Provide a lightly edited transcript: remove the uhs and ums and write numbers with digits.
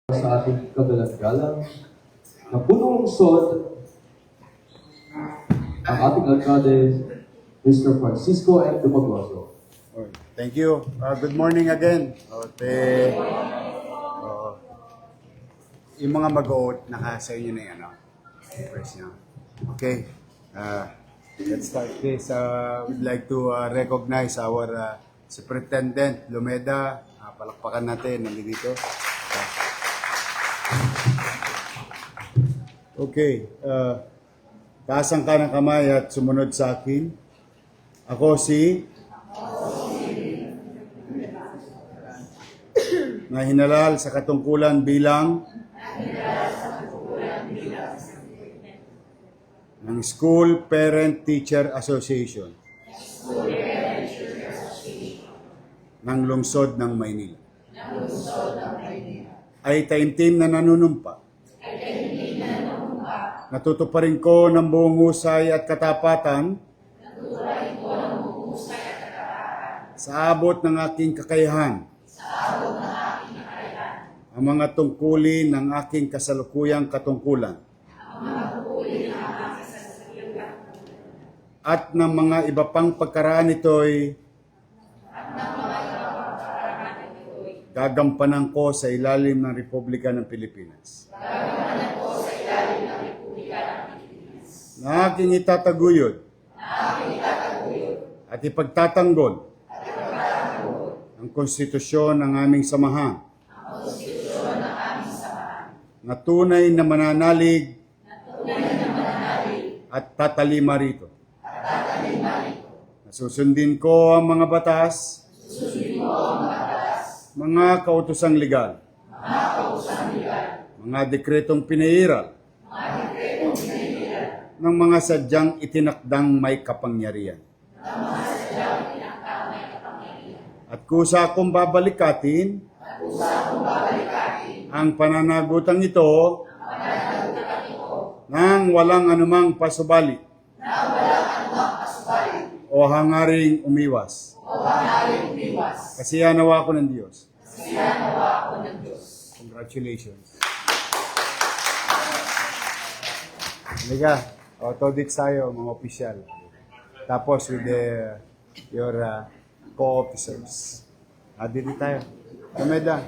sa ating kagalang-galang na punong lungsod ang ating alkalde, Mr. Francisco M. Dumaguaso. Thank you. Good morning again. Yung mga mag-oath, naka sa inyo na yan. Press nyo. Okay. Let's start this. We'd like to recognize our Superintendent Lumeda. Palakpakan natin. Nandito. Okay. Taas ang kanang kamay at sumunod sa akin. Ako si na hinalal sa katungkulan bilang ng School Parent Teacher Association ng lungsod ng Maynila. Ay taimtim na nanunumpa. Natutuparin ko ng buong husay at katapatan sa abot ng aking kakayahan ang mga tungkulin ng aking kasalukuyang katungkulan at ng mga iba pang pagkaraan nito'y gagampanan ko sa ilalim ng Republika ng Pilipinas. Na aking itataguyod at ipagtatanggol ang konstitusyon ng aming samahan na tunay na mananalig at tatalima rito. Susundin ko ang mga batas, mga kautosang legal, mga dekretong pinairal ng mga sadyang itinakdang may kapangyarihan. At kusa akong babalikatin ang pananagutang ito nang walang anumang pasubali o hangaring umiwas. Kasiyahan nawa ako ng Diyos. Congratulations. Liga, autodit tayo mga opisyal. Tapos with your co-officers. Dito tayo. Kameda.